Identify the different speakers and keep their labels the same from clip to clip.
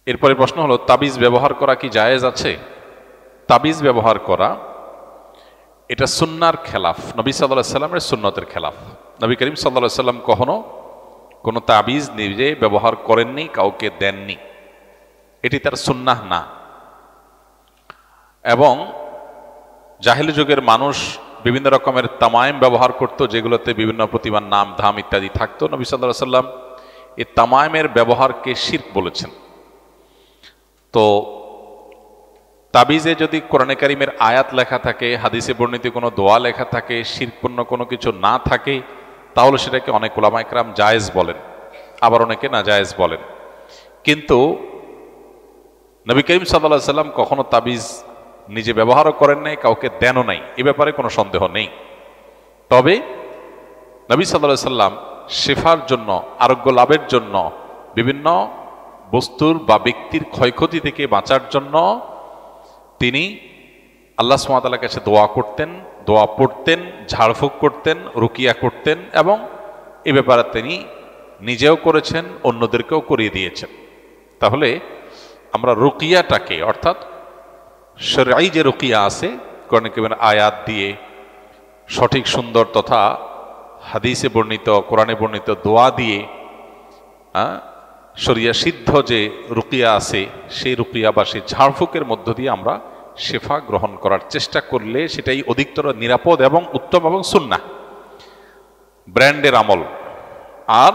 Speaker 1: এরপরে প্রশ্ন হলো, তাবিজ ব্যবহার করা কি জায়েজ আছে? তাবিজ ব্যবহার করা এটা সুন্নার খেলাফ, নবী সাল্লাল্লাহু আলাইহি সাল্লামের সুন্নতের খেলাফ। নবী করিম সাল্লাল্লাহু আলাইহি সাল্লাম কখনো কোনো তাবিজ নিজে ব্যবহার করেননি, কাউকে দেননি, এটি তার সুন্নাহ না। এবং জাহেলি যুগের মানুষ বিভিন্ন রকমের তামাইম ব্যবহার করত, যেগুলোতে বিভিন্ন প্রতিমার নাম ধাম ইত্যাদি থাকতো। নবী সাল্লাল্লাহু আলাইহি সাল্লাম এই তামাইমের ব্যবহারকে শিরক বলেছেন। তো তাবিজে যদি কোরআনে কারিমের আয়াত লেখা থাকে, হাদিসে বর্ণিত কোনো দোয়া লেখা থাকে, শিরকপূর্ণ কোনো কিছু না থাকে, তাহলে সেটাকে অনেক উলামা ইকরাম জায়েজ বলেন, আবার অনেকে না জায়েজ বলেন। কিন্তু নবী করিম সাল্লাল্লাহু আলাইহি সাল্লাম কখনো তাবিজ নিজে ব্যবহারও করেন নাই, কাউকে দেনও নাই, এ ব্যাপারে কোনো সন্দেহ নেই। তবে নবী সাল্লাল্লাহু আলাইহি সাল্লাম শেফার জন্য, আরোগ্য লাভের জন্য, বিভিন্ন বস্তুর বা ব্যক্তির ক্ষয়ক্ষতি থেকে বাঁচার জন্য তিনি আল্লাহ সুবহানাহু ওয়া তাআলার কাছে দোয়া করতেন, দোয়া পড়তেন, ঝাড়ফুঁক করতেন, রুকিয়া করতেন, এবং এ ব্যাপারে তিনি নিজেও করেছেন, অন্যদেরকেও করিয়ে দিয়েছেন। তাহলে আমরা রুকিয়াটাকে, অর্থাৎ শরঈ যে রুকিয়া আছে, কোরআনে কারিমের আয়াত দিয়ে সঠিক সুন্দর তথা হাদিসে বর্ণিত, কোরআনে বর্ণিত দোয়া দিয়ে, শরিয়া সিদ্ধ যে রুকিয়া আছে, সেই রুকিয়া বা সেই ঝাড়ফুঁকের মধ্য দিয়ে আমরা শেফা গ্রহণ করার চেষ্টা করলে সেটাই অধিকতর নিরাপদ এবং উত্তম এবং সুন্নাহ, ব্র্যান্ডের আমল। আর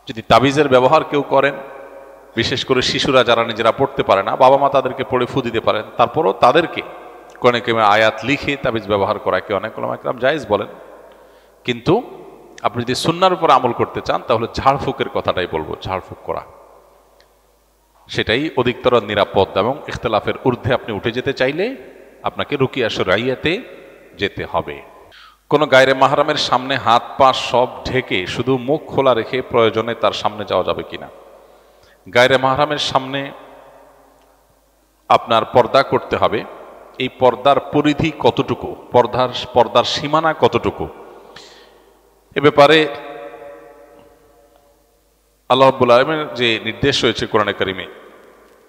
Speaker 1: যদি তাবিজের ব্যবহার কেউ করেন, বিশেষ করে শিশুরা যারা নিজেরা পড়তে পারে না, বাবা মা তাদেরকে পড়ে ফু দিতে পারেন, তারপরও তাদেরকে কোরআনে কারিমের আয়াত লিখে তাবিজ ব্যবহার করাকে অনেক উলামা ইকরাম জায়েজ বলেন। কিন্তু আপনি যদি সুন্নাহর উপর আমল করতে চান, তাহলে ঝাড়ফুঁকের কথাটাই বলবো, ঝাড়ফুঁক করা সেটাই অধিকতর নিরাপদ। এবং ইখতিলাফের ঊর্ধ্বে আপনি উঠে যেতে চাইলে আপনাকে রুকিয়া শরঈয়াতে যেতে হবে। কোনো গায়রে মাহরামের সামনে হাত পা সব ঢেকে শুধু মুখ খোলা রেখে প্রয়োজনে তার সামনে যাওয়া যাবে কিনা? গায়রে মাহরামের সামনে আপনার পর্দা করতে হবে। এই পর্দার পরিধি কতটুকু, পর্দার সীমানা কতটুকু, এ ব্যাপারে আল্লাহ রাব্বুল আলামিনের যে নির্দেশ রয়েছে কোরআনে কারিমে,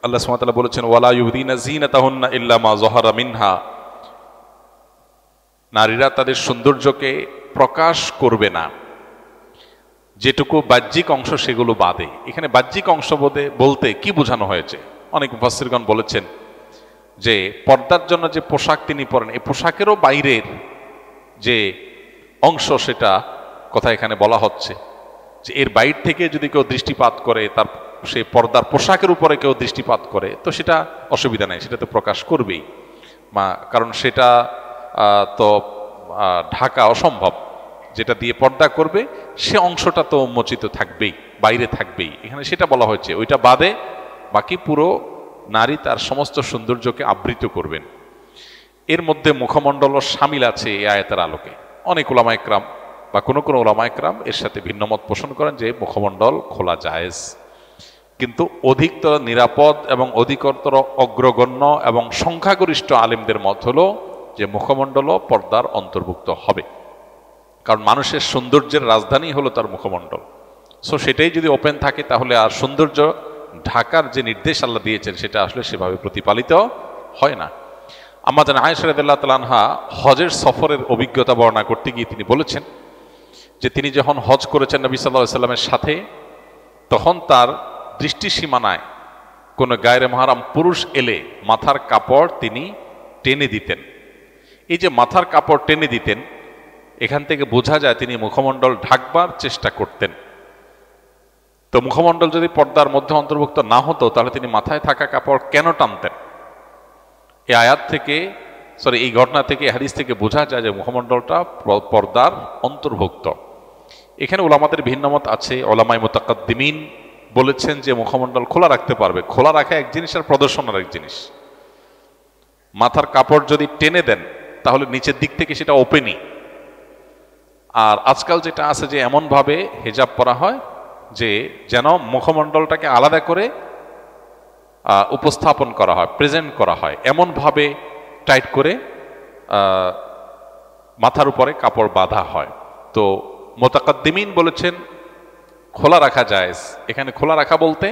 Speaker 1: আল্লাহ সুবহানাহু ওয়া তাআলা বলেছেন, ওয়ালা ইউযিনা যিনাতাহুন্না ইল্লা মা যাহারা মিনহা, নারীরা তাদের সৌন্দর্যকে প্রকাশ করবে না যেটুকু বাহ্যিক অংশ সেগুলো বাদে। এখানে বাহ্যিক অংশ বলতে কি বোঝানো হয়েছে? অনেক মুফাসসিরগণ বলেছেন যে পর্দার জন্য যে পোশাক তিনি পরেন, এই পোশাকেরও বাইরের যে অংশ, সেটা কথা এখানে বলা হচ্ছে যে এর বাইর থেকে যদি কেউ দৃষ্টিপাত করে, তার সেই পর্দার পোশাকের উপরে কেউ দৃষ্টিপাত করে, তো সেটা অসুবিধা নেই, সেটা তো প্রকাশ করবেই, কারণ সেটা তো ঢাকা অসম্ভব। যেটা দিয়ে পর্দা করবে সে অংশটা তো উন্মোচিত থাকবেই, বাইরে থাকবেই। এখানে সেটা বলা হয়েছে, ওইটা বাদে বাকি পুরো নারী তার সমস্ত সৌন্দর্যকে আবৃত করবেন। এর মধ্যে মুখমণ্ডলও শামিল আছে এই আয়াতের আলোকে। অনেক উলামা ইকরাম বা কোনো কোনো উলামা ইকরাম এর সাথে ভিন্নমত পোষণ করেন যে মুখমণ্ডল খোলা জায়েজ, কিন্তু অধিকতর নিরাপদ এবং অধিকতর অগ্রগণ্য এবং সংখ্যাগরিষ্ঠ আলেমদের মত হলো যে মুখমণ্ডলও পর্দার অন্তর্ভুক্ত হবে, কারণ মানুষের সৌন্দর্যের রাজধানী হলো তার মুখমণ্ডল। সো সেটাই যদি ওপেন থাকে, তাহলে আর সৌন্দর্য ঢাকার যে নির্দেশ আল্লাহ দিয়েছেন সেটা আসলে সেভাবে প্রতিপালিত হয় না। আম্মা জান আয়েশা রাদিয়াল্লাহু তাআলা আনহা হজের সফরের অভিজ্ঞতা বর্ণনা করতে গিয়ে তিনি বলেছেন যে তিনি যখন হজ করেছেন নবী সাল্লাল্লাহু আলাইহি সাল্লামের সাথে, তখন তার দৃষ্টি সীমানায় কোনো গায়রে মাহরাম পুরুষ এলে মাথার কাপড় তিনি টেনে দিতেন। এই যে মাথার কাপড় টেনে দিতেন, এখান থেকে বোঝা যায় তিনি মুখমণ্ডল ঢাকবার চেষ্টা করতেন। তো মুখমণ্ডল যদি পর্দার মধ্যে অন্তর্ভুক্ত না হতো, তাহলে তিনি মাথায় থাকা কাপড় কেন টানতেন? এই আয়াত থেকে, এই ঘটনা থেকে, হাদিস থেকে বোঝা যায় যে মুখমণ্ডলটা পর্দার অন্তর্ভুক্ত। এখানে উলামাদের ভিন্নমত আছে। উলামায়ে মুতাকাদ্দিমিন বলেছেন যে মুখমণ্ডল খোলা রাখতে পারবে। খোলা রাখা এক জিনিস আর প্রদর্শন আর এক জিনিস। মাথার কাপড় যদি টেনে দেন, তাহলে নিচের দিক থেকে সেটা ওপেনই। আর আজকাল যেটা আছে যে এমনভাবে হিজাব পরা হয় যে যেন মুখমণ্ডলটাকে আলাদা করে উপস্থাপন করা হয়, প্রেজেন্ট করা হয়, এমনভাবে টাইট করে মাথার উপরে কাপড় বাঁধা হয়। তো মুতাকাদ্দিমিন বলেছেন খোলা রাখা জায়েজ। এখানে খোলা রাখা বলতে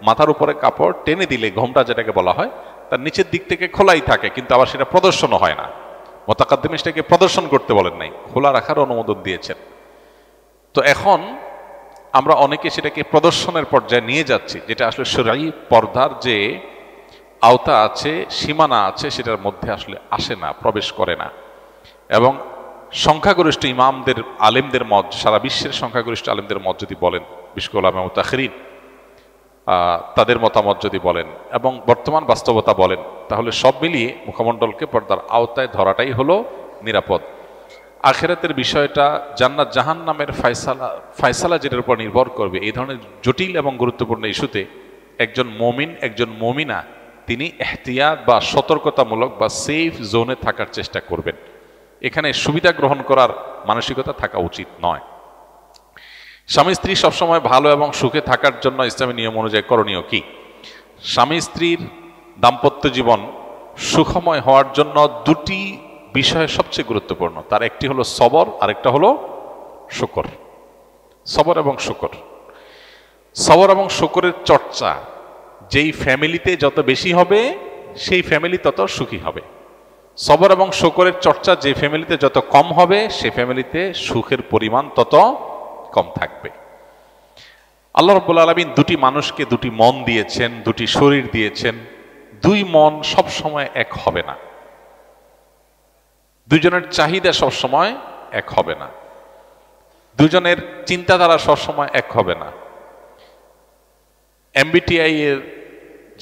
Speaker 1: মাথার উপরে কাপড় টেনে দিলে ঘোমটা যেটাকে বলা হয় তার নিচের দিক থেকে খোলাই থাকে, কিন্তু আবার সেটা প্রদর্শনও হয় না। মুতাকাদ্দিম সেটাকে প্রদর্শন করতে বলেন নাই, খোলা রাখার অনুমোদন দিয়েছেন। তো এখন আমরা অনেকে সেটাকে প্রদর্শনের পর্যায়ে নিয়ে যাচ্ছি, যেটা আসলে শরঈ পর্দার যে আওতা আছে, সীমানা আছে, সেটার মধ্যে আসলে আসে না, প্রবেশ করে না। এবং সংখ্যাগরিষ্ঠ ইমামদের, আলেমদের মত, সারা বিশ্বের সংখ্যাগরিষ্ঠ আলেমদের মত যদি বলেন, বিশেষ করে উলামা মুতাখিরিন তাদের মতামত যদি বলেন এবং বর্তমান বাস্তবতা বলেন, তাহলে সব মিলিয়ে মুখমণ্ডলকে পর্দার আওতায় ধরাটাই হলো নিরাপদ। আখিরাতের বিষয়টা, জান্নাত জাহান্নামের ফায়সালা যেটার উপর নির্ভর করবে, এই ধরনের জটিল এবং গুরুত্বপূর্ণ ইস্যুতে একজন মুমিন, একজন মুমিনা তিনি এহতিয়াত বা সতর্কতামূলক বা সেফ জোনে থাকার চেষ্টা করবেন। এখানে সুবিধা গ্রহণ করার মানসিকতা থাকা উচিত নয়। স্বামী স্ত্রী সবসময় ভালো এবং সুখে থাকার জন্য ইসলামী নিয়ম অনুযায়ী করণীয় কি? স্বামী স্ত্রীর দাম্পত্য জীবন সুখময় হওয়ার জন্য দুটি বিষয় সবচেয়ে গুরুত্বপূর্ণ। তার একটি হলো সবর, আরেকটা হলো শুকর। সবর এবং শুকর, সবর এবং শুকরের চর্চা যেই ফ্যামিলিতে যত বেশি হবে সেই ফ্যামিলি তত সুখী হবে। সবর এবং শুকরের চর্চা যে ফ্যামিলিতে যত কম হবে সে ফ্যামিলিতে সুখের পরিমাণ তত কম থাকবে। আল্লাহ রাব্বুল আলামিন দুটি মানুষকে দুটি মন দিয়েছেন, দুটি শরীর দিয়েছেন। দুই মন সব সময় এক হবে না, দুজনের চাহিদা সব সময় এক হবে না, দুজনের চিন্তাধারা সব সময় এক হবে না। MBTI এর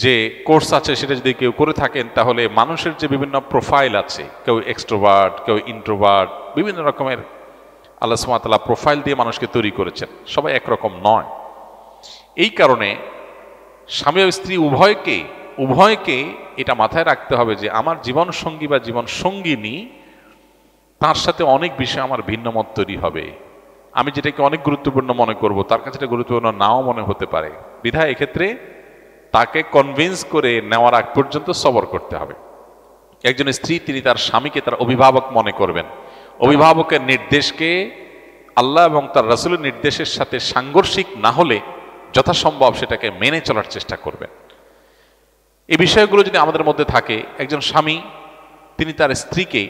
Speaker 1: যে কোর্স আছে সেটা যদি কেউ করে থাকেন, তাহলে মানুষের যে বিভিন্ন প্রোফাইল আছে, কেউ এক্সট্রোভার্ট, কেউ ইন্ট্রোভার্ট, বিভিন্ন রকমের আল্লাহ সুবহানাহু ওয়া তাআলা প্রোফাইল দিয়ে মানুষকে তৈরি করেছেন, সবাই একরকম নয়। এই কারণে স্বামী ও স্ত্রী উভয়কে এটা মাথায় রাখতে হবে যে আমার জীবন সঙ্গী বা জীবন সঙ্গিনী, তার সাথে অনেক বিষয় আমার ভিন্ন মত তৈরি হবে। আমি যেটাকে অনেক গুরুত্বপূর্ণ মনে করব, তার কাছে এটা গুরুত্বপূর্ণ নাও মনে হতে পারে। বিধায় এক্ষেত্রে তাকে কনভিন্স করে নেওয়ার আগ পর্যন্ত সবর করতে হবে। একজন স্ত্রী তিনি তার স্বামীকে তার অভিভাবক মনে করবেন। অভিভাবকের নির্দেশকে আল্লাহ এবং তার রাসূলের নির্দেশের সাথে সাংঘর্ষিক না হলে যথাসম্ভব সেটাকে মেনে চলার চেষ্টা করবেন। এই বিষয়গুলো যদি আমাদের মধ্যে থাকে, একজন স্বামী তিনি তার স্ত্রীকে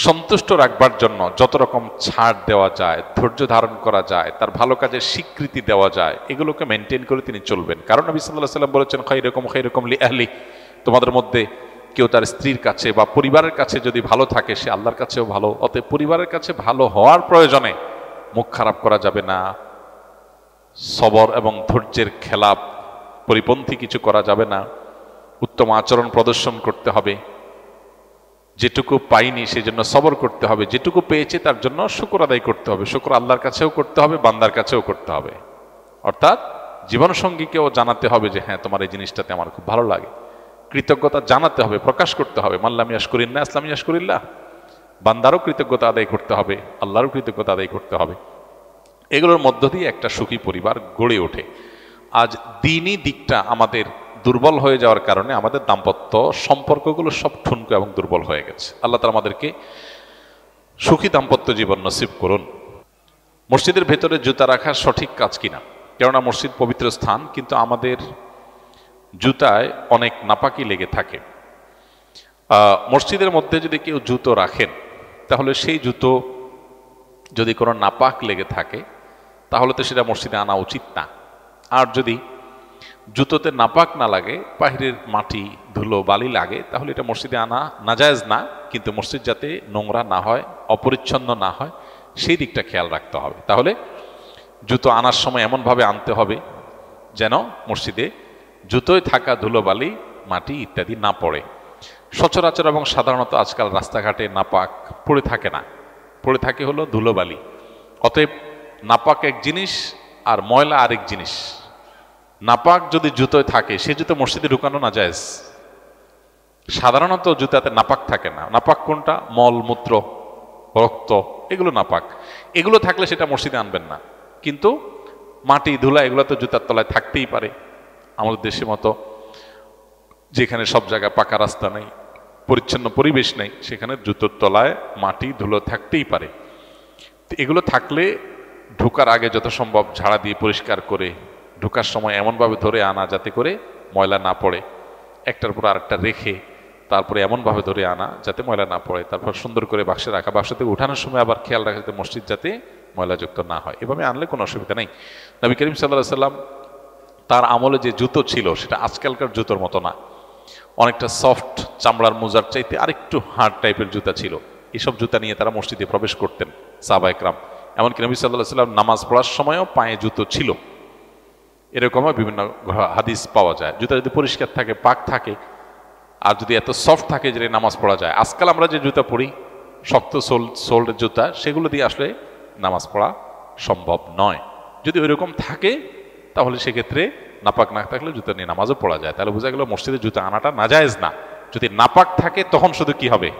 Speaker 1: সন্তুষ্ট রাখবার জন্য যত রকম ছাড় দেওয়া যায়, ধৈর্য ধারণ করা যায়, তার ভালো কাজের স্বীকৃতি দেওয়া যায়, এগুলোকে মেনটেন করে তিনি চলবেন। কারণ নবী সাল্লাল্লাহু আলাইহি ওয়াসাল্লাম বলেছেন, খায়রুকুম লি আহলি, তোমাদের মধ্যে কেউ তার স্ত্রীর কাছে বা পরিবারের কাছে যদি ভালো থাকে সে আল্লাহর কাছেও ভালো। অতএব পরিবারের কাছে ভালো হওয়ার প্রয়োজনে মুখ খারাপ করা যাবে না, সবর এবং ধৈর্যের খেলাপ পরিপন্থী কিছু করা যাবে না, উত্তম আচরণ প্রদর্শন করতে হবে। যেটুকু পাইনি সেজন্য সবর করতে হবে, যেটুকু পেয়েছে তার জন্য শুকর আদায় করতে হবে। শুকর আল্লাহর কাছেও করতে হবে, বান্দার কাছেও করতে হবে। অর্থাৎ জীবনসঙ্গীকেও জানাতে হবে যে হ্যাঁ, তোমার এই জিনিসটাতে আমার খুব ভালো লাগে। কৃতজ্ঞতা জানাতে হবে, প্রকাশ করতে হবে। মাল্লাম ইয়াশকুরিল্লাহ ইসলাম ইয়াশকুরিল্লাহ, বান্দারও কৃতজ্ঞতা আদায় করতে হবে, আল্লাহরও কৃতজ্ঞতা আদায় করতে হবে। এগুলোর মধ্য দিয়ে একটা সুখী পরিবার গড়ে ওঠে। আজ দিনই দিকটা আমাদের দুর্বল হয়ে যাওয়ার কারণে আমাদের দাম্পত্য সম্পর্কগুলো সব ঠুনকো এবং দুর্বল হয়ে গেছে। আল্লাহ তাআলা আমাদেরকে সুখী দাম্পত্য জীবন নসিব করুন। মসজিদের ভেতরে জুতা রাখা সঠিক কাজ কিনা? কেননা মসজিদ পবিত্র স্থান, কিন্তু আমাদের জুতায় অনেক নাপাকি লেগে থাকে। মসজিদের মধ্যে যদি কেউ জুতো রাখেন, তাহলে সেই জুতো যদি কোনো নাপাক লেগে থাকে তাহলে তো সেটা মসজিদে আনা উচিত না। আর যদি জুতোতে নাপাক না লাগে, বাহিরের মাটি ধুলো বালি লাগে, তাহলে এটা মসজিদে আনা নাজায়েজ না। কিন্তু মসজিদ যাতে নোংরা না হয়, অপরিচ্ছন্ন না হয়, সেই দিকটা খেয়াল রাখতে হবে। তাহলে জুতো আনার সময় এমনভাবে আনতে হবে যেন মসজিদে জুতোয় থাকা ধুলো বালি, মাটি ইত্যাদি না পড়ে। সচরাচর এবং সাধারণত আজকাল রাস্তাঘাটে নাপাক পড়ে থাকে না, পড়ে থাকে হলো ধুলোবালি। অতএব নাপাক এক জিনিস আর ময়লা আরেক জিনিস। নাপাক যদি জুতোয় থাকে, সে জুতো মসজিদে ঢুকানো নাজায়েজ। সাধারণত জুতাতে নাপাক থাকে না। নাপাক কোনটা? মল, মূত্র, রক্ত, এগুলো নাপাক। এগুলো থাকলে সেটা মসজিদে আনবেন না। কিন্তু মাটি, ধুলা এগুলো তো জুতার তলায় থাকতেই পারে। আমাদের দেশের মতো যেখানে সব জায়গায় পাকা রাস্তা নেই, পরিচ্ছন্ন পরিবেশ নেই, সেখানে জুতোর তলায় মাটি ধুলো থাকতেই পারে। এগুলো থাকলে ঢোকার আগে যত সম্ভব ঝাড়া দিয়ে পরিষ্কার করে ঢোকার সময় এমনভাবে ধরে আনা যাতে করে ময়লা না পড়ে, একটার পর আরেকটা রেখে তারপরে এমনভাবে ধরে আনা যাতে ময়লা না পড়ে, তারপর সুন্দর করে বাক্সে রাখা, বাক্স থেকে উঠানোর সময় আবার খেয়াল রাখা যাতে মসজিদ যাতে ময়লাযুক্ত না হয়। এভাবে আনলে কোনো অসুবিধা নেই। নবী করিম সাল্লাল্লাহু আলাইহি সাল্লাম তার আমলে যে জুতো ছিল সেটা আজকালকার জুতোর মতো না, অনেকটা সফট, চামড়ার মোজার চাইতে আরেকটু হার্ড টাইপের জুতা ছিল। এইসব জুতা নিয়ে তারা মসজিদে প্রবেশ করতেন সাহাবায়ে কেরাম। এমনকি নবী সাল্লাল্লাহু আলাইহি সাল্লাম নামাজ পড়ার সময়ও পায়ে জুতো ছিল, এরকমও বিভিন্ন হাদিস পাওয়া যায়। জুতা যদি পরিষ্কার থাকে, পাক থাকে, আর যদি এত সফট থাকে যে নামাজ পড়া যায়। আজকাল আমরা যে জুতা পরি শক্ত সোলের জুতা, সেগুলো দিয়ে আসলে নামাজ পড়া সম্ভব নয়। যদি ওইরকম থাকে তাহলে সেক্ষেত্রে নাপাক না থাকলে জুতা নিয়ে নামাজও পড়া যায়। তাহলে বোঝা গেল মসজিদে জুতা আনাটা নাজায়েজ না। যদি নাপাক থাকে তখন শুধু কি হবে,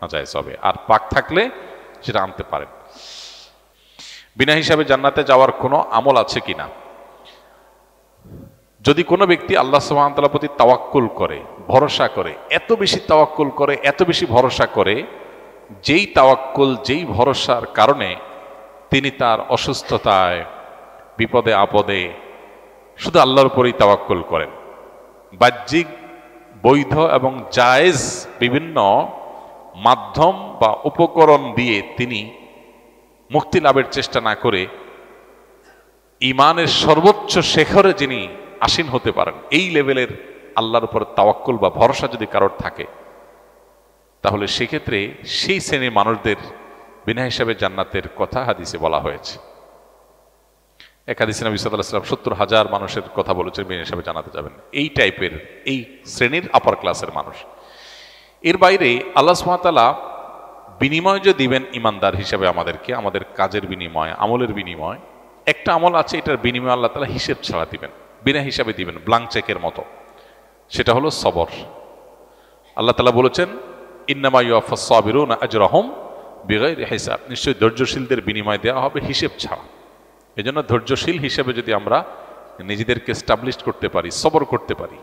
Speaker 1: নাজায়েজ হবে, আর পাক থাকলে সেটা আনতে পারেন। বিনা হিসাবে জান্নাতে যাওয়ার কোনো আমল আছে কিনা? যদি কোনো ব্যক্তি আল্লাহ সুবহানাহু ওয়া তাআলার প্রতি তাওয়াক্কুল করে, ভরসা করে, এত বেশি তাওয়াক্কুল করে, এত বেশি ভরসা করে, যেই তাওয়াক্কুল, যেই ভরসার কারণে তিনি তার অসুস্থতায়, বিপদে আপদে শুধু আল্লাহর উপরেই তাওয়াক্কুল করেন, বাহ্যিক বৈধ এবং জায়েজ বিভিন্ন মাধ্যম বা উপকরণ দিয়ে তিনি মুক্তি লাভের চেষ্টা না করে ঈমানের সর্বোচ্চ শিখরে যিনি আসীন হতে পারেন, এই লেভেলের আল্লাহর উপর তাওয়াক্কুল বা ভরসা যদি কারোর থাকে, তাহলে সেক্ষেত্রে সেই শ্রেণীর মানুষদের বিনা হিসাবে জান্নাতের কথা হাদিসে বলা হয়েছে। এক হাদিসে নবী সাল্লাল্লাহু আলাইহি ওয়াসাল্লাম ৭০,০০০ মানুষের কথা বলেছেন বিনা হিসাবে জান্নাতে যাবেন, এই টাইপের, এই শ্রেণীর আপার ক্লাসের মানুষ। এর বাইরে আল্লাহ সুবহানাহু ওয়া তাআলা বিনিময় যে দিবেন ইমানদার হিসাবে আমাদেরকে, আমাদের কাজের বিনিময়, আমলের বিনিময়, একটা আমল আছে এটার বিনিময় আল্লাহ তাআলা হিসেব ছাড়া দিবেন, বিনা হিসাবে দিবেন, ব্ল্যাঙ্ক চেকের মতো। সেটা হলো সবর। আল্লাহ তাআলা বলেছেন ইন্নামা ইউওয়াফাস সাবিরুনা আজরাহুম বিগাইরি হিসাব, নিশ্চয়ই ধৈর্যশীলদের বিনিময় দেওয়া হবে হিসেব ছাড়া। এজন্য ধৈর্যশীল হিসেবে যদি আমরা নিজেদেরকে এস্টাবলিশ করতে পারি, সবর করতে পারি,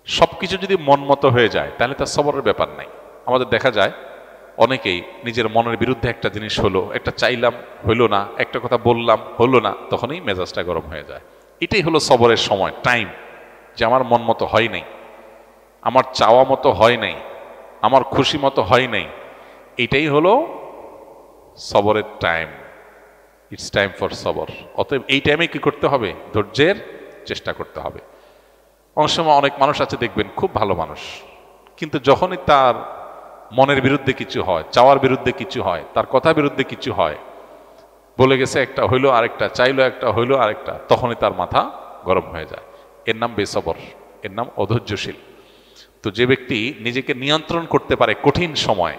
Speaker 1: সবকিছু যদি মন মতো হয়ে যায় তাহলে তার সবরের ব্যাপার নাই। আমাদের দেখা যায় অনেকেই নিজের মনের বিরুদ্ধে একটা জিনিস হলো, একটা চাইলাম হইলো না, একটা কথা বললাম হলো না, তখনই মেজাজটা গরম হয়ে যায়। এটাই হলো সবরের সময়, টাইম, যে আমার মন মতো হয় নাই, আমার চাওয়া মতো হয় নাই, আমার খুশি মতো হয় নাই, এটাই হলো সবরের টাইম। ইটস টাইম ফর সবর। অতএব এই টাইমে কি করতে হবে? ধৈর্যের চেষ্টা করতে হবে। অনেক সময় অনেক মানুষ আছে দেখবেন খুব ভালো মানুষ, কিন্তু যখনই তার মনের বিরুদ্ধে কিছু হয়, চাওয়ার বিরুদ্ধে কিছু হয়, তার কথার বিরুদ্ধে কিছু হয়, বলে গেছে একটা হইলো আরেকটা, চাইলো একটা হইলো আরেকটা, তখনই তার মাথা গরম হয়ে যায়। এর নাম বেসবর, এর নাম অধৈর্যশীল। তো যে ব্যক্তি নিজেকে নিয়ন্ত্রণ করতে পারে কঠিন সময়,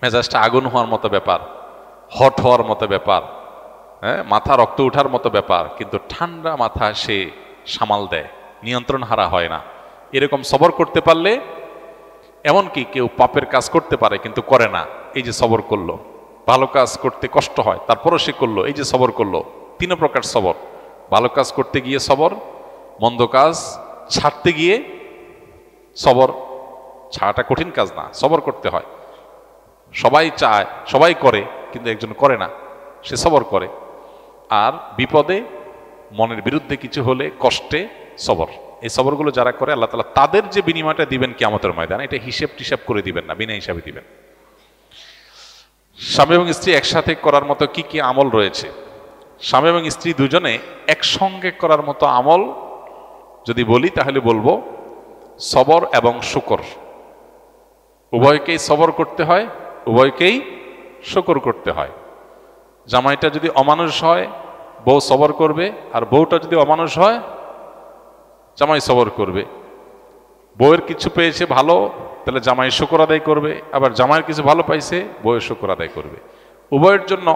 Speaker 1: মেজাজটা আগুন হওয়ার মতো ব্যাপার, হট হওয়ার মতো ব্যাপার, হ্যাঁ, মাথা রক্ত ওঠার মতো ব্যাপার, কিন্তু ঠান্ডা মাথা সে সামাল দেয়, নিয়ন্ত্রণ হারা হয় না, এরকম সবর করতে পারলে, এমনকি কেউ পাপের কাজ করতে পারে কিন্তু করে না, এই যে সবর করলো, ভালো কাজ করতে কষ্ট হয় তারপরও সে করলো, এই যে সবর করলো। তিন প্রকার সবর: ভালো কাজ করতে গিয়ে সবর, মন্দ কাজ ছাড়তে গিয়ে সবর। ছাড়াটা কঠিন কাজ না, সবর করতে হয়। সবাই চায়, সবাই করে, কিন্তু একজন করে না, সে সবর করে। আর বিপদে, মনের বিরুদ্ধে কিছু হলে, কষ্টে সবর। এই সবরগুলো যারা করে আল্লাহ তাআলা তাদের যে বিনিময়টা দিবেন কিয়ামতের ময়দানে, এটা হিসেব টিসাব করে দিবেন না, বিনা হিসাবে দিবেন। স্বামী এবং স্ত্রী একসাথে করার মতো কি কি আমল রয়েছে? স্বামী এবং স্ত্রী দুজনে একসঙ্গে করার মতো আমল যদি বলি তাহলে বলবো সবর এবং শুকর। উভয়কেই সবর করতে হয়, উভয়কেই শুকর করতে হয়। জামাইটা যদি অমানুষ হয় বউ সবর করবে, আর বউটা যদি অমানুষ হয় জামাই সবর করবে। বউয়ের কিছু পেয়েছে ভালো, তাহলে জামাই শুকর আদায় করবে, আবার জামাইয়ের কিছু ভালো পাইছে বউয়ের শুকর আদায় করবে। উভয়ের জন্য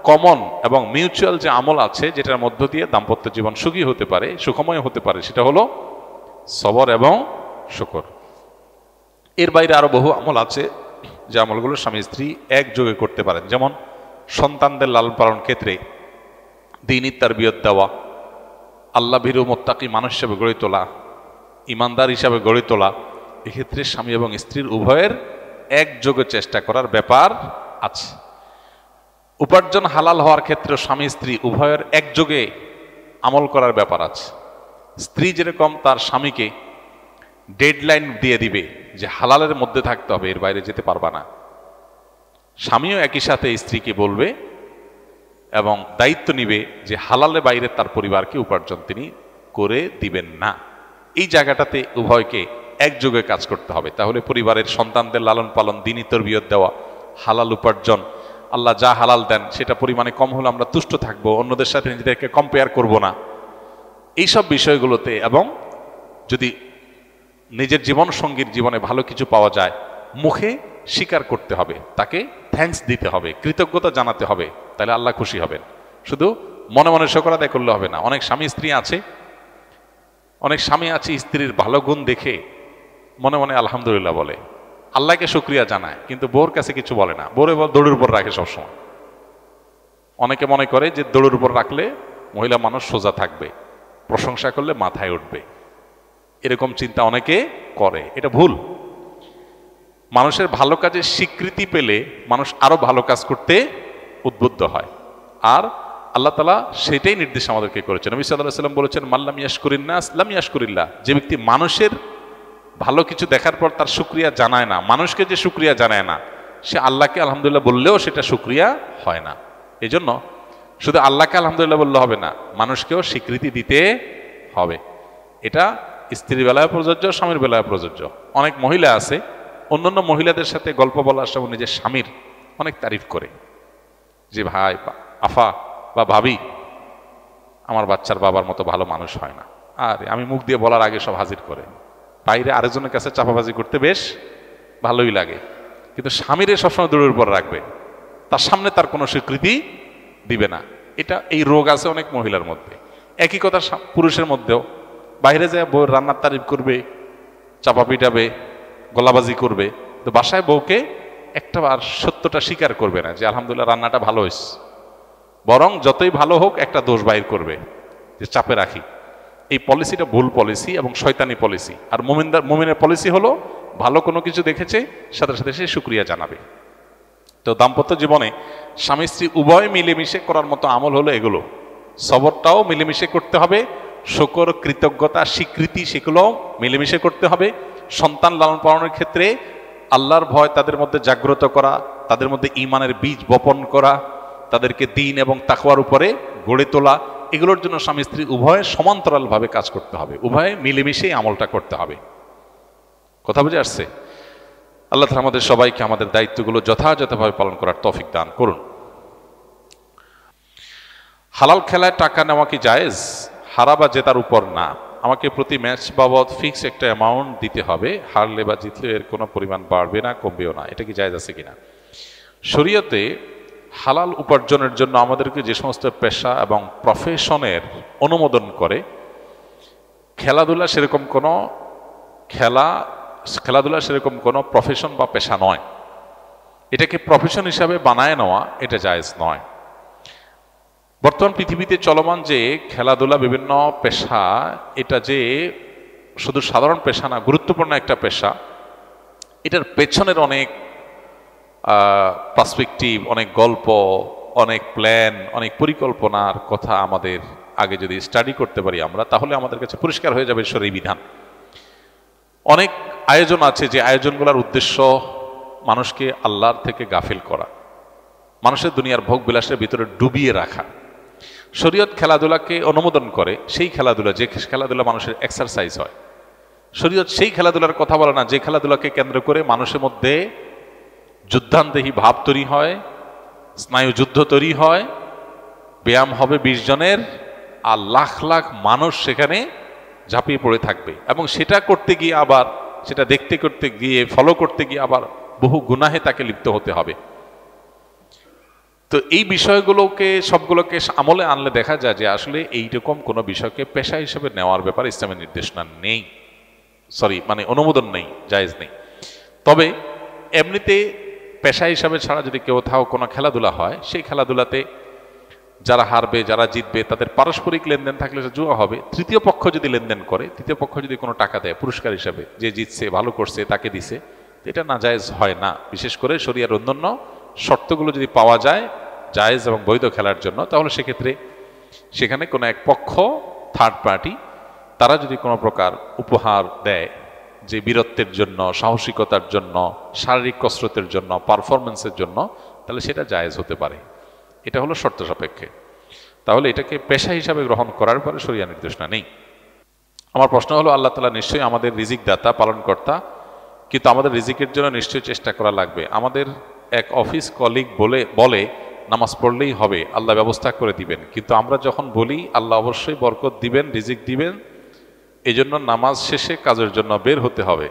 Speaker 1: কমন এবং মিউচুয়াল যে আমল আছে, যেটার মধ্য দিয়ে দাম্পত্য জীবন সুখী হতে পারে, সুখময় হতে পারে, সেটা হলো সবর এবং শুকর। এর বাইরে আরো বহু আমল আছে যে আমলগুলো স্বামী স্ত্রী একযোগে করতে পারেন। যেমন সন্তানদের লালন পালন ক্ষেত্রে দ্বীনী তারবিয়ত দেওয়া, আল্লাহ ভীরু মুত্তাকি মানুষ হিসেবে গড়ে তোলা, ইমানদার হিসাবে গড়ে তোলা। এক্ষেত্রে স্বামী এবং স্ত্রীর উভয়ের একযোগে চেষ্টা করার ব্যাপার আছে। উপার্জন হালাল হওয়ার ক্ষেত্রে স্বামী স্ত্রী উভয়ের একযোগে আমল করার ব্যাপার আছে। স্ত্রী যেরকম তার স্বামীকে ডেডলাইন দিয়ে দিবে যে হালালের মধ্যে থাকতে হবে, এর বাইরে যেতে পারবা না, স্বামীও একই সাথে স্ত্রীকে বলবে এবং দায়িত্ব নিবে যে হালালের বাইরে তার পরিবারকে উপার্জন তিনি করে দিবেন না। এই জায়গাটাতে উভয়কে একযোগে কাজ করতে হবে। তাহলে পরিবারের সন্তানদের লালন পালন, দ্বীনী তরবিয়ত দেওয়া, হালাল উপার্জন, আল্লাহ যা হালাল দেন সেটা পরিমাণে কম হলে আমরা তুষ্ট থাকবো, অন্যদের সাথে নিজেদেরকে কম্পেয়ার করব না, এইসব বিষয়গুলোতে। এবং যদি নিজের জীবন সঙ্গীর জীবনে ভালো কিছু পাওয়া যায়, মুখে স্বীকার করতে হবে, তাকে থ্যাঙ্কস দিতে হবে, কৃতজ্ঞতা জানাতে হবে, তাহলে আল্লাহ খুশি হবেন। শুধু মনে মনে শকর আদায় করলে হবে না। অনেক স্বামী আছে স্ত্রীর ভালো গুণ দেখে মনে মনে আলহামদুলিল্লাহ বলে, আল্লাহকে শুকরিয়া জানায়, কিন্তু বউর কাছে কিছু বলে না, বউরে দৌড়ের উপর রাখে সবসময়। অনেকে মনে করে যে দৌড়ের উপর রাখলে মহিলা মানুষ সোজা থাকবে, প্রশংসা করলে মাথায় উঠবে, এরকম চিন্তা অনেকে করে। এটা ভুল। মানুষের ভালো কাজের স্বীকৃতি পেলে মানুষ আরো ভালো কাজ করতে উদ্বুদ্ধ হয়। আর আল্লাহ তাআলা সেটাই নির্দেশ আমাদেরকে করেছেন। নবী সাল্লাল্লাহু আলাইহি ওয়াসাল্লাম বলেছেন, মাল্লাম ইয়াশকুরিন নাস লাম ইয়াশকুরিল্লাহ। যে ব্যক্তি মানুষের ভালো কিছু দেখার পর তার শুকরিয়া জানায় না, মানুষকে যে শুকরিয়া জানায় না, সে আল্লাহকে আলহামদুলিল্লাহ বললেও সেটা শুকরিয়া হয় না। এই জন্য শুধু আল্লাহকে আলহামদুলিল্লাহ বললে হবে না, মানুষকেও স্বীকৃতি দিতে হবে। এটা স্ত্রীর বেলায় প্রযোজ্য, স্বামীর বেলায় প্রযোজ্য। অনেক মহিলা আছে অন্যান্য মহিলাদের সাথে গল্প বলার সময় নিজের স্বামীর অনেক তারিফ করে, যে ভাই, আফা বা ভাবি, আমার বাচ্চার বাবার মতো ভালো মানুষ হয় না। আর আমি মুখ দিয়ে বলার আগে সব হাজির করে, বাইরে আরেকজনের কাছে চাপাবাজি করতে বেশ ভালোই লাগে, কিন্তু স্বামীরে সবসময় দূরের উপর রাখবে, তার সামনে তার কোনো স্বীকৃতি দিবে না। এই রোগ আছে অনেক মহিলার মধ্যে। একই কথা পুরুষের মধ্যেও, বাইরে যায় বউর রান্নার তারিফ করবে, চাপা পিটাবে, গলাবাজি করবে, তো বাসায় বউকে একটা আর সত্যটা স্বীকার করবে না যে আলহামদুলিল্লাহ রান্নাটা ভালো হয়েছে, বরং যতই ভালো হোক একটা দোষ বাইর করবে যে চাপে রাখি। এই পলিসিটা ভুল পলিসি এবং শয়তানি পলিসি। আর মুমিনের পলিসি হলো ভালো কোনো কিছু দেখেছে সাথে সাথে সে শুকরিয়া জানাবে। তো দাম্পত্য জীবনে স্বামী স্ত্রী উভয় মিলেমিশে করার মতো আমল হলো এগুলো। সবরটাও মিলেমিশে করতে হবে, শুকর, কৃতজ্ঞতা, স্বীকৃতি, সেগুলো মিলেমিশে করতে হবে। সন্তান লালন পালনের ক্ষেত্রে আল্লাহর ভয় তাদের মধ্যে জাগ্রত করা, তাদের মধ্যে ঈমানের বীজ বপন করা, তাদেরকে দ্বীন এবং তাকওয়ার উপরে গড়ে তোলা, এগুলোর জন্য স্বামী স্ত্রী উভয়ে সমান্তরালভাবে কাজ করতে হবে, উভয়ে মিলেমিশেই আমলটা করতে হবে। কথা বুঝে আসছে? আল্লাহ তাআলা আমাদের সবাইকে আমাদের দায়িত্বগুলো যথাযথভাবে পালন করার তৌফিক দান করুন। হালাল খেলায় টাকা নেওয়া কি জায়েজ? হারা বা জেতার উপর না, আমাকে প্রতি ম্যাচ বাবদ ফিক্স একটা অ্যামাউন্ট দিতে হবে, হারলে বা জিতলে এর কোনো পরিমাণ বাড়বে না, কমবেও না, এটা কি জায়েজ আছে কিনা? শরীয়তে হালাল উপার্জনের জন্য আমাদেরকে যে সমস্ত পেশা এবং প্রফেশনের অনুমোদন করে, খেলাধুলা সেরকম কোনো প্রফেশন বা পেশা নয়। এটাকে প্রফেশন হিসাবে বানায় নেওয়া এটা জায়েজ নয়। বর্তমান পৃথিবীতে চলমান যে খেলাধুলা, বিভিন্ন পেশা, এটা যে শুধু সাধারণ পেশা না, গুরুত্বপূর্ণ একটা পেশা। এটার পেছনের অনেক পার্সপেক্টিভ, অনেক গল্প, অনেক প্ল্যান, অনেক পরিকল্পনার কথা আমাদের আগে যদি স্টাডি করতে পারি আমরা, তাহলে আমাদের কাছে পরিষ্কার হয়ে যাবে শরীয়ী বিধান। অনেক আয়োজন আছে যে আয়োজনগুলোর উদ্দেশ্য মানুষকে আল্লাহর থেকে গাফিল করা, মানুষের দুনিয়ার ভোগ বিলাসের ভিতরে ডুবিয়ে রাখা। শরীয়ত খেলাধুলাকে অনুমোদন করে, সেই খেলাধুলা, যে খেলাধুলা মানুষের এক্সারসাইজ হয়। শরীয়ত সেই খেলাধুলার কথা বলে না যে খেলাধুলাকে কেন্দ্র করে মানুষের মধ্যে যুদ্ধান্দেহী ভাব তৈরি হয়, স্নায়ু যুদ্ধ তৈরি হয়, ব্যায়াম হবে 20 জনের, আর লাখ লাখ মানুষ সেখানে ঝাঁপিয়ে পড়ে থাকবে, এবং সেটা করতে গিয়ে আবার, সেটা দেখতে করতে গিয়ে, ফলো করতে গিয়ে আবার বহু গুনাহে তাকে লিপ্ত হতে হবে। তো এই বিষয়গুলোকে সবগুলোকে আমলে আনলে দেখা যায় যে আসলে এইরকম কোনো বিষয়কে পেশা হিসেবে নেওয়ার ব্যাপারে ইসলামের নির্দেশনা নেই, অনুমোদন নেই, জায়েজ নেই। তবে এমনিতে পেশা হিসাবে ছাড়া যদি কেউ কোনো খেলাধুলা হয়, সেই খেলাধুলাতে যারা হারবে, যারা জিতবে, তাদের পারস্পরিক লেনদেন থাকলে জুয়া হবে। তৃতীয় পক্ষ যদি লেনদেন করে, তৃতীয় পক্ষ যদি কোনো টাকা দেয় পুরস্কার হিসাবে, যে জিতছে, ভালো করছে, তাকে দিছে, এটা নাজায়েজ হয় না। বিশেষ করে শরীয়তের অন্যান্য শর্তগুলো যদি পাওয়া যায় জায়েজ এবং বৈধ খেলার জন্য, তাহলে সেক্ষেত্রে সেখানে কোনো এক পক্ষ, থার্ড পার্টি, তারা যদি কোনো প্রকার উপহার দেয় যে বীরত্বের জন্য, সাহসিকতার জন্য, শারীরিক কসরতের জন্য, পারফরমেন্সের জন্য, তাহলে সেটা জায়েজ হতে পারে। এটা হলো শর্ত সাপেক্ষে। তাহলে এটাকে পেশা হিসাবে গ্রহণ করার পরে শরিয়া নির্দেশনা নেই। আমার প্রশ্ন হলো, আল্লাহ তাআলা নিশ্চয়ই আমাদের রিজিক দাতা, পালনকর্তা, কিন্তু আমাদের রিজিকের জন্য নিশ্চয়ই চেষ্টা করা লাগবে। আমাদের এক অফিস কলিগ বলে নামাজ পড়লেই হবে, আল্লাহ ব্যবস্থা করে দিবেন, কিন্তু আমরা যখন বলি আল্লাহ অবশ্যই বরকত দিবেন, রিজিক দিবেন, এজন্য নামাজ শেষে কাজের জন্য বের হতে হবে,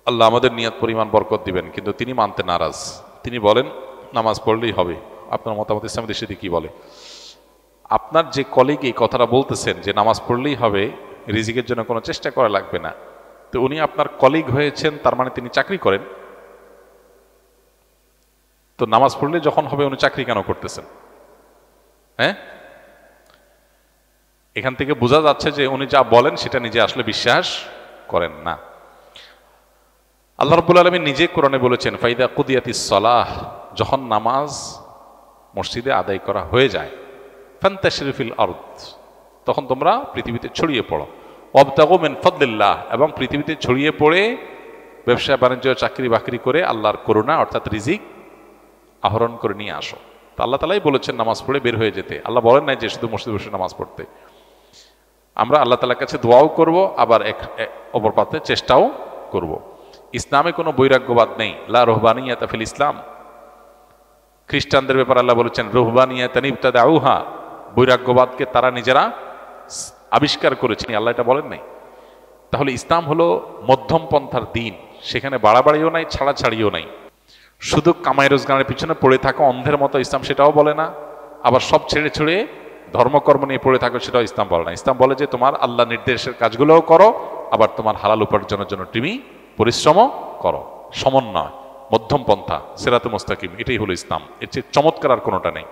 Speaker 1: আল্লাহ আমাদের নিয়ত পরিমাণ বরকত দিবেন, কিন্তু তিনি মানতে নারাজ। তিনি বলেন নামাজ পড়লেই হবে। আপনার মতামত ইসলামী দেশে কি বলে? আপনার যে কলিগ এই কথাটা বলতেছেন যে নামাজ পড়লেই হবে, রিজিকের জন্য কোনো চেষ্টা করা লাগবে না, তো উনি আপনার কলিগ হয়েছেন, তার মানে তিনি চাকরি করেন। তো নামাজ পড়লে যখন হবে উনি চাকরি কেন করতেছেন? হ্যাঁ, এখান থেকে বোঝা যাচ্ছে যে উনি যা বলেন সেটা নিজে আসলে বিশ্বাস করেন না। আল্লাহ রাব্বুল আলামিন নিজে কোরআনে বলেছেন, ফাইদা কুদিয়াতিস সালাহ, যখন নামাজ মসজিদে আদায় করা হয়ে যায়, ফান্তাশিরু ফিল আরদ, তখন তোমরা পৃথিবীতে ছড়িয়ে পড়ো, ওয়াবতাগু মিন ফাদলিল্লাহ, এবং পৃথিবীতে ছড়িয়ে পড়ে ব্যবসা বাণিজ্য, চাকরি বাকরি করে আল্লাহর করুণা অর্থাৎ রিজিক আহরণ করে নিয়ে আসো। তো আল্লাহ তাআলাই বলেছেন নামাজ পড়ে বের হয়ে যেতে। আল্লাহ বলেন নাই যে শুধু মসজিদে বসে নামাজ পড়তে। আমরা আল্লাহ তাআলার কাছে দোয়াও করব, আবার অপর পাতে চেষ্টাও করব। ইসলামে কোনো বৈরাগ্যবাদ নেই। লা রুহবানিয়াতা ফিল ইসলাম। খ্রিস্টানদের ব্যাপারে আল্লাহ বলেছেন রুহবানিয়াতান ইবতাদাউহা, বৈরাগ্যবাদকে তারা নিজেরা আবিষ্কার করেছেন, আল্লাহ এটা বলেন নাই। তাহলে ইসলাম হলো মধ্যম পন্থার দিন, সেখানে বাড়াবাড়িও নাই, ছাড়াছাড়িও নাই। শুধু কামাই রোজগারের পিছনে পড়ে থাকা অন্ধের মতো ইসলাম সেটাও বলে না, আবার সব ছেড়ে ছুড়ে ধর্মকর্ম নিয়ে পড়ে থাকো সেটাও ইসলাম বলে না। ইসলাম বলে যে তোমার আল্লাহ নির্দেশের কাজগুলোও করো, আবার তোমার হালাল উপার্জনের জন্য তুমি পরিশ্রম করো। সমন্বয়, মধ্যম পন্থা, সিরাতে মুস্তাকিম, এটাই হলো ইসলাম। এর চেয়ে চমৎকার আর কোনোটা নেই।